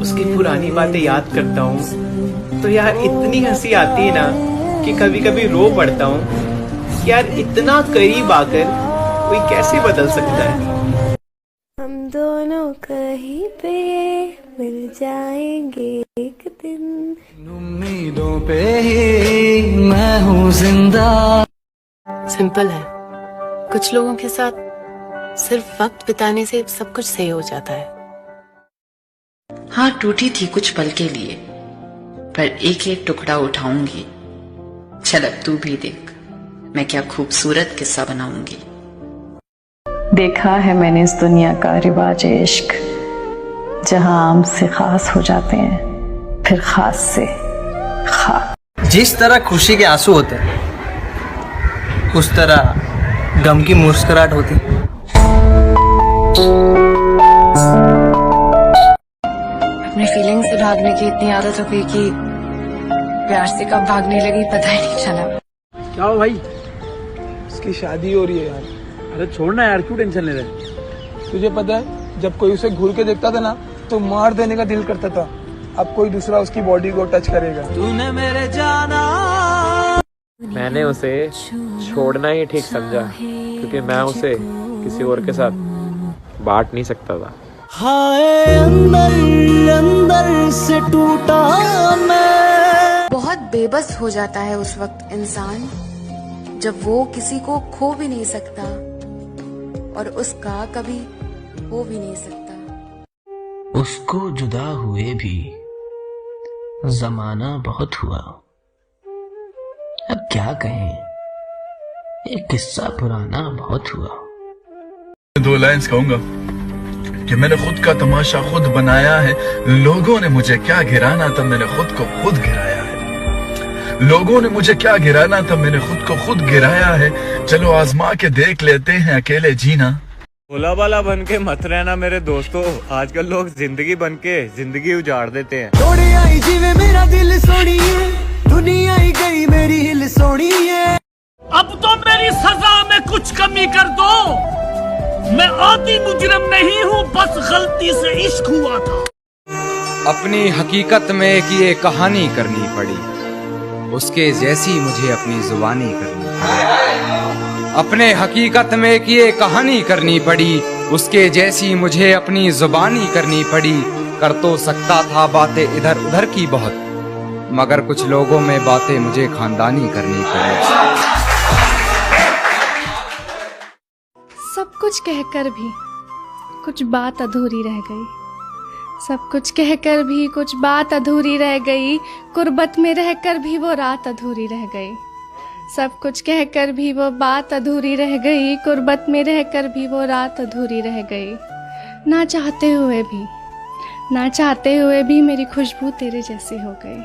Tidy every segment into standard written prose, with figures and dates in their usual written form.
उसकी पुरानी बातें याद करता हूँ तो यार इतनी हंसी आती है ना कि कभी कभी रो पड़ता हूँ कि यार इतना करीब आकर कोई कैसे बदल सकता है। हम दोनों कहीं पे मिल जाएंगे एक दिन, उम्मीदों पे ही मैं हूँ जिंदा। सिंपल है, कुछ लोगों के साथ सिर्फ वक्त बिताने से सब कुछ सही हो जाता है। हाँ, टूटी थी कुछ पल के लिए, पर एक एक टुकड़ा उठाऊंगी। चल अब तू भी देख, मैं क्या खूबसूरत किस्सा बनाऊंगी। देखा है मैंने इस दुनिया का रिवाज इश्क, जहां आम से खास हो जाते हैं, फिर खास से खास। जिस तरह खुशी के आंसू होते हैं, उस तरह गम की मुस्कुराहट होती। अपनी फीलिंग से भागने की इतनी आदत हो गई कि प्यार से कब भागने लगी पता ही नहीं चला। क्या हो भाई, उसकी शादी हो रही है यार। अरे छोड़ना यार, क्यों टेंशन ले रहे। तुझे पता है, जब कोई उसे घूर के देखता था ना तो मार देने का दिल करता था। अब कोई दूसरा उसकी बॉडी को टच करेगा। तूने मेरे जाना। मैंने उसे छोड़ना ही ठीक समझा क्योंकि मैं उसे किसी और के साथ बांट नहीं सकता था। हाय अंदर अंदर से टूटा मैं। बहुत बेबस हो जाता है उस वक्त इंसान जब वो किसी को खो भी नहीं सकता और उसका कभी हो भी नहीं सकता। उसको जुदा हुए भी जमाना बहुत हुआ, अब क्या कहें, एक किस्सा पुराना बहुत हुआ। 2 लाइन्स कहूंगा कि मैंने खुद का तमाशा खुद बनाया है। लोगों ने मुझे क्या गिराना था, मैंने खुद को खुद गिराया है। लोगों ने मुझे क्या गिराना था, मैंने खुद को खुद गिराया है। चलो आजमा के देख लेते हैं अकेले जीना। भोला भाला बन के मत रहना मेरे दोस्तों, आजकल लोग जिंदगी बन के जिंदगी उजाड़ देते हैं। थोड़ी आई जीवे मेरा दिल सोनिए, दुनिया ही गई मेरी हिल सोनिए। अब तो मेरी सजा में कुछ कमी कर दो, मैं आदि मुजरिम नहीं हूँ, बस गलती से इश्क हुआ था। अपनी हकीकत में एक ये कहानी करनी पड़ी, उसके जैसी मुझे अपनी जुबानी करनी पड़ी। अपने हकीकत में एक ये कहानी करनी पड़ी, उसके जैसी मुझे अपनी जुबानी करनी पड़ी। कर तो सकता था बातें इधर उधर की बहुत, मगर कुछ लोगों में बातें मुझे खानदानी करनी पड़ी। सब कुछ कहकर भी कुछ बात अधूरी रह गई, सब कुछ कहकर भी कुछ बात अधूरी रह गई, कुर्बत में रहकर भी वो रात अधूरी रह गई। सब कुछ कहकर भी वो बात अधूरी रह गई, कुर्बत में रहकर भी वो रात अधूरी रह गई। ना चाहते हुए भी मेरी खुशबू तेरे जैसी हो गई,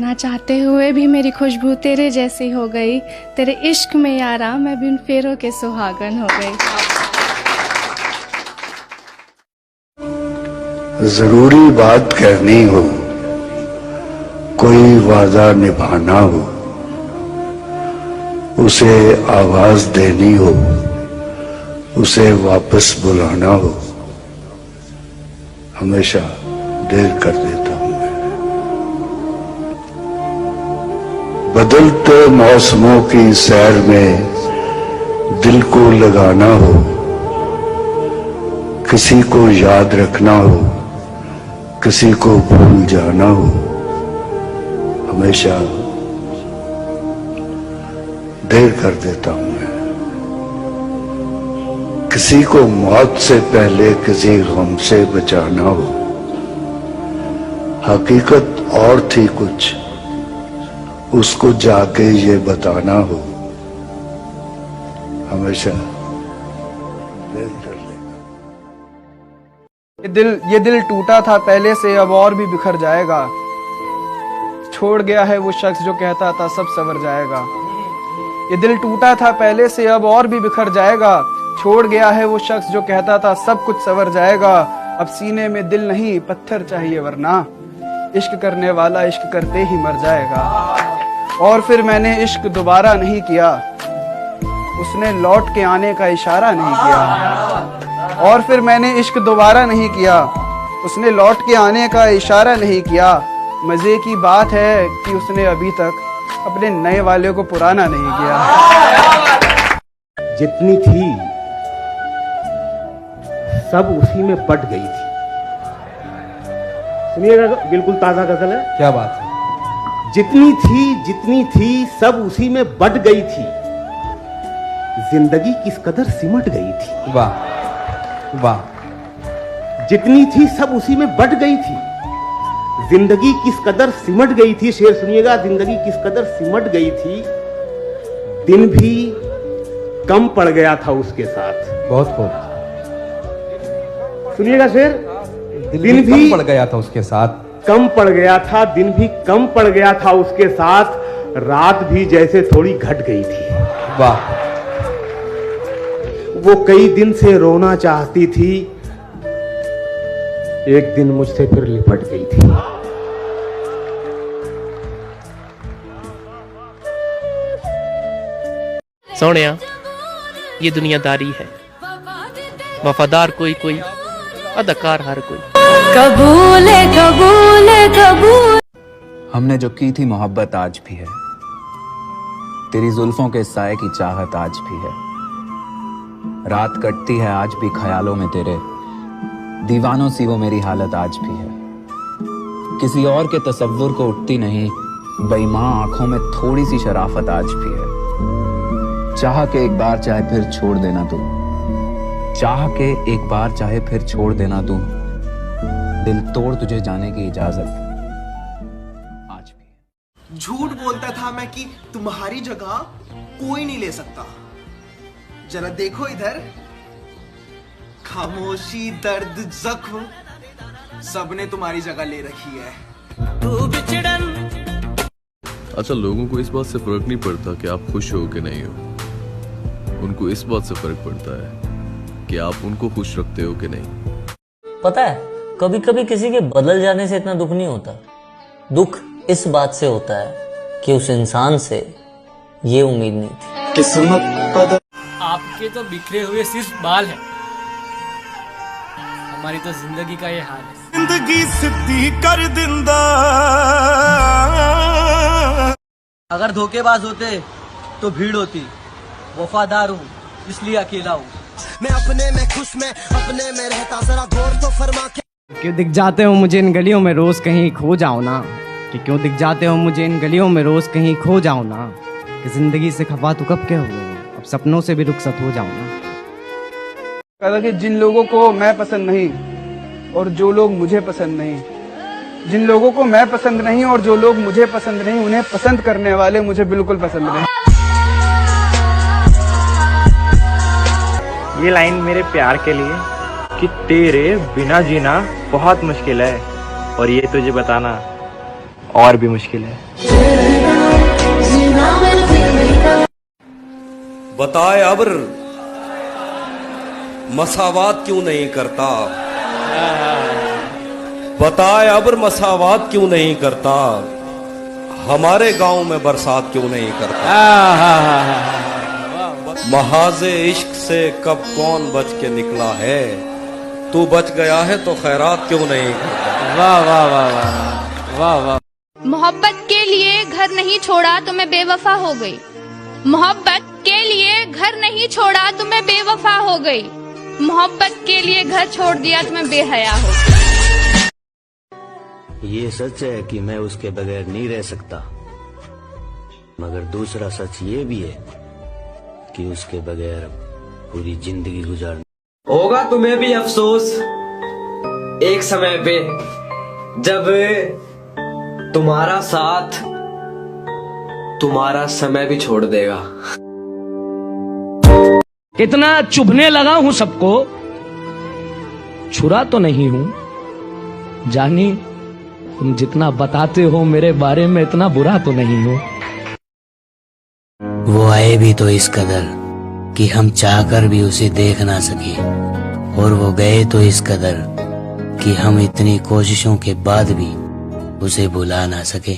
ना चाहते हुए भी मेरी खुशबू तेरे जैसी हो गई। तेरे इश्क में यारा मैं बिन फेरों के सुहागन हो गई। जरूरी बात करनी हो, कोई वादा निभाना हो, उसे आवाज देनी हो, उसे वापस बुलाना हो, हमेशा देर कर देता हूं मैं। बदलते मौसमों की सैर में दिल को लगाना हो, किसी को याद रखना हो, किसी को भूल जाना हो, हमेशा देर कर देता हूं मैं। किसी को मौत से पहले किसी गम से बचाना हो, हकीकत और थी कुछ, उसको जाके ये बताना हो, हमेशा देर कर लेगा। ये दिल टूटा था पहले से, अब और भी बिखर जाएगा। छोड़ गया है वो शख्स जो कहता था सब संवर जाएगा। ये दिल टूटा था पहले से, अब और भी बिखर जाएगा। छोड़ गया है वो शख्स जो कहता था सब कुछ संवर जाएगा। अब सीने में दिल नहीं पत्थर चाहिए, वरना इश्क करने वाला इश्क करते ही मर जाएगा। और फिर मैंने इश्क दोबारा नहीं किया, उसने लौट के आने का इशारा नहीं किया। और फिर मैंने इश्क दोबारा नहीं किया, उसने लौट के आने का इशारा नहीं किया। मजे की बात है कि उसने अभी तक अपने नए वाले को पुराना नहीं किया। जितनी थी सब उसी में बट गई थी। सुनिएगा, बिल्कुल ताजा गजल है। क्या बात है। जितनी थी सब उसी में बट गई थी, जिंदगी किस कदर सिमट गई थी। वाह वाह। जितनी थी सब उसी में बट गई थी, जिंदगी किस कदर सिमट गई थी। शेर सुनिएगा, जिंदगी किस कदर सिमट गई थी, दिन भी कम पड़ गया था उसके साथ। बहुत खूब। सुनिएगा शेर, दिन भी पड़ गया था उसके साथ, कम पड़ गया था, दिन भी कम पड़ गया था उसके साथ, रात भी जैसे थोड़ी घट गई थी। वाह। वो कई दिन से रोना चाहती थी, एक दिन मुझसे फिर लिपट गई थी। सोनिया, ये दुनियादारी है, वफादार कोई कोई, अदाकार हर कोई। कबूल है, कबूल है, कबूल। हमने जो की थी मोहब्बत आज भी है, तेरी जुल्फों के साए की चाहत आज भी है। रात कटती है आज भी ख्यालों में तेरे, दीवानों सी वो मेरी हालत आज भी है। किसी और के तसव्वुर को उठती नहीं, बेईमान आंखों में थोड़ी सी शराफत आज भी है। चाह के एक बार चाहे फिर छोड़ देना तू, चाह के एक बार चाहे फिर छोड़ देना तू, दिल तोड़ तुझे जाने की इजाजत आज भी। झूठ बोलता था मैं कि तुम्हारी जगह कोई नहीं ले सकता। जरा देखो इधर, खामोशी, दर्द, जख्म, सबने तुम्हारी जगह ले रखी है। तू बिछड़न। अच्छा, लोगों को इस बात से फर्क नहीं पड़ता कि आप खुश हो कि नहीं हो, उनको इस बात से फर्क पड़ता है कि आप उनको खुश रखते हो कि नहीं। पता है, कभी कभी किसी के बदल जाने से इतना दुख नहीं होता, दुख इस बात से होता है कि उस इंसान से ये उम्मीद नहीं थी। किस्मत आपके तो बिखरे हुए सिर्फ बाल हैं, हमारी तो जिंदगी का ये हाल है। जिंदगी सिद्धि कर दिंदा। अगर धोखेबाज होते तो भीड़ होती, वफादार हूँ इसलिए अकेला हूँ। मैं अपने में खुश, मैं अपने में रहता, जरा गौर तो फरमा के। क्यों दिख जाते हो मुझे इन गलियों में रोज कहीं खो जाओ ना, कि क्यों दिख जाते हो मुझे इन गलियों में रोज कहीं खो जाओ ना, कि जिंदगी से खफा तो कब के हुए, अब सपनों से भी रुखसत हो जाओ ना। कहता कि जिन लोगों को मैं पसंद नहीं और जो लोग मुझे पसंद नहीं, जिन लोगों को मैं पसंद नहीं और जो लोग मुझे पसंद नहीं, उन्हें पसंद करने वाले मुझे बिल्कुल पसंद नहीं। ये लाइन मेरे प्यार के लिए कि तेरे बिना जीना बहुत मुश्किल है, और ये तुझे बताना और भी मुश्किल है। बताए अब्र मसावात क्यों नहीं करता, बताए अब्र मसावात क्यों नहीं करता, हमारे गांव में बरसात क्यों नहीं करता। महाजे इश्क से कब कौन बच के निकला है, तू बच गया है तो खैरात क्यों नहीं करता। वाह वाह वाह वाह वाह वाह। मोहब्बत के लिए घर नहीं छोड़ा तो मैं बेवफा हो गई, मोहब्बत के लिए घर नहीं छोड़ा तो मैं बेवफा हो गई, मोहब्बत के लिए घर छोड़ दिया तो मैं बेहया हो गई। ये सच है कि मैं उसके बगैर नहीं रह सकता, मगर दूसरा सच ये भी है कि उसके बगैर पूरी जिंदगी गुजार। होगा तुम्हें भी अफसोस एक समय पे, जब तुम्हारा साथ तुम्हारा समय भी छोड़ देगा। कितना चुभने लगा हूं सबको, छुरा तो नहीं हूं, जानी तुम जितना बताते हो मेरे बारे में इतना बुरा तो नहीं हूं। वो आए भी तो इस कदर कि हम चाहकर भी उसे देख ना सके, और वो गए तो इस कदर कि हम इतनी कोशिशों के बाद भी उसे भुला ना सके।